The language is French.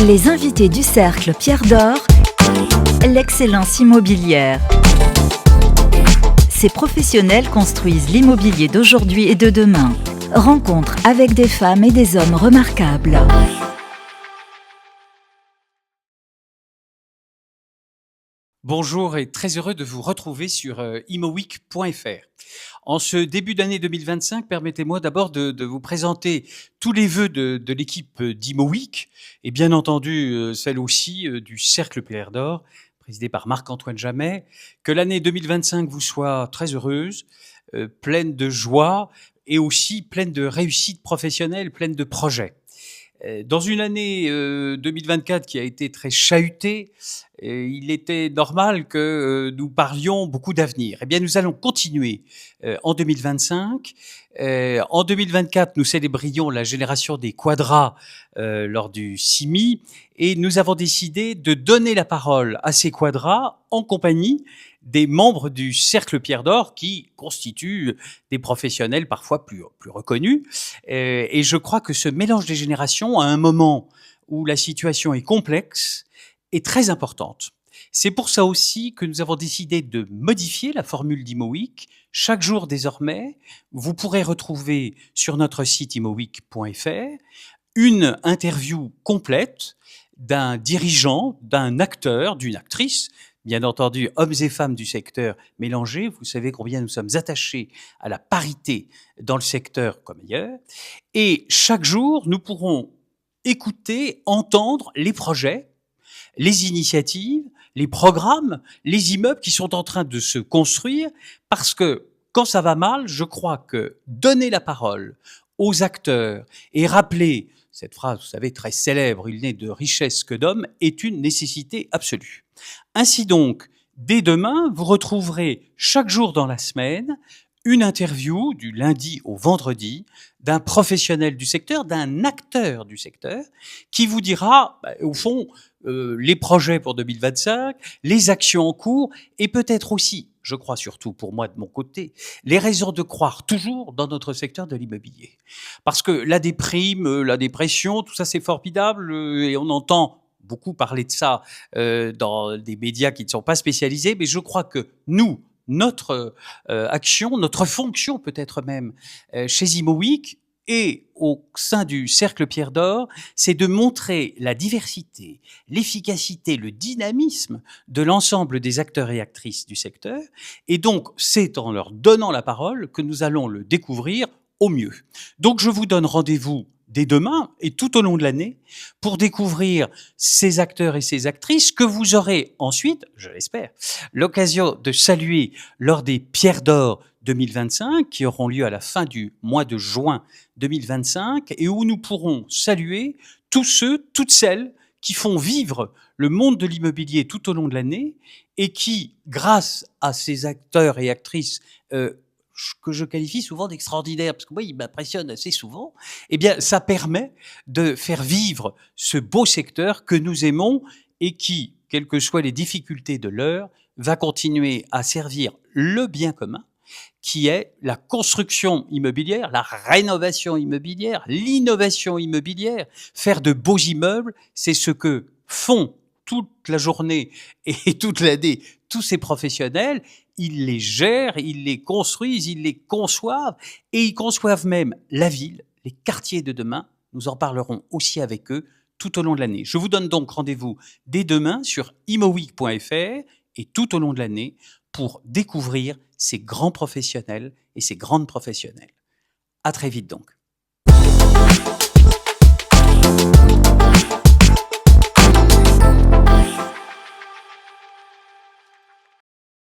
Les invités du Cercle Pierre d'Or, l'excellence immobilière. Ces professionnels construisent l'immobilier d'aujourd'hui et de demain. Rencontre avec des femmes et des hommes remarquables. Bonjour et très heureux de vous retrouver sur immoweek.fr. En ce début d'année 2025, permettez-moi d'abord de vous présenter tous les vœux de l'équipe d'ImoWeek et bien entendu celle aussi du Cercle Pierre d'Or, présidé par Marc-Antoine Jamet. Que l'année 2025 vous soit très heureuse, pleine de joie et aussi pleine de réussite professionnelle, pleine de projets. Dans une année 2024 qui a été très chahutée, il était normal que nous parlions beaucoup d'avenir. Eh bien, nous allons continuer en 2025. En 2024, nous célébrions la génération des quadras lors du CIMI et nous avons décidé de donner la parole à ces quadras en compagnie des membres du Cercle Pierre d'Or qui constituent des professionnels parfois plus reconnus. Et je crois que ce mélange des générations, à un moment où la situation est complexe, est très importante. C'est pour ça aussi que nous avons décidé de modifier la formule d'ImoWeek. Chaque jour désormais, vous pourrez retrouver sur notre site immoweek.fr une interview complète d'un dirigeant, d'un acteur, d'une actrice, bien entendu, hommes et femmes du secteur mélangés. Vous savez combien nous sommes attachés à la parité dans le secteur comme ailleurs. Et chaque jour, nous pourrons écouter, entendre les projets, les initiatives, les programmes, les immeubles qui sont en train de se construire, parce que quand ça va mal, je crois que donner la parole aux acteurs et rappeler cette phrase, vous savez, très célèbre, il n'est de richesse que d'hommes, est une nécessité absolue. Ainsi donc, dès demain, vous retrouverez chaque jour dans la semaine une interview du lundi au vendredi d'un professionnel du secteur, d'un acteur du secteur, qui vous dira, au fond, les projets pour 2025, les actions en cours, et peut-être aussi, je crois surtout pour moi de mon côté, les raisons de croire toujours dans notre secteur de l'immobilier. Parce que la déprime, la dépression, tout ça c'est formidable, et on entend beaucoup parler de ça dans des médias qui ne sont pas spécialisés, mais je crois que nous, notre action, notre fonction peut-être même chez ImoWeek et au sein du Cercle Pierre d'Or, c'est de montrer la diversité, l'efficacité, le dynamisme de l'ensemble des acteurs et actrices du secteur. Et donc, c'est en leur donnant la parole que nous allons le découvrir au mieux. Donc, je vous donne rendez-vous dès demain et tout au long de l'année pour découvrir ces acteurs et ces actrices que vous aurez ensuite, je l'espère, l'occasion de saluer lors des Pierres d'Or 2025 qui auront lieu à la fin du mois de juin 2025 et où nous pourrons saluer tous ceux, toutes celles qui font vivre le monde de l'immobilier tout au long de l'année et qui, grâce à ces acteurs et actrices que je qualifie souvent d'extraordinaire, parce que moi, il m'impressionne assez souvent, eh bien, ça permet de faire vivre ce beau secteur que nous aimons et qui, quelles que soient les difficultés de l'heure, va continuer à servir le bien commun, qui est la construction immobilière, la rénovation immobilière, l'innovation immobilière. Faire de beaux immeubles, c'est ce que font toute la journée et toute l'année tous ces professionnels. Ils les gèrent, ils les construisent, ils les conçoivent et ils conçoivent même la ville, les quartiers de demain. Nous en parlerons aussi avec eux tout au long de l'année. Je vous donne donc rendez-vous dès demain sur immoweek.fr et tout au long de l'année pour découvrir ces grands professionnels et ces grandes professionnelles. À très vite donc.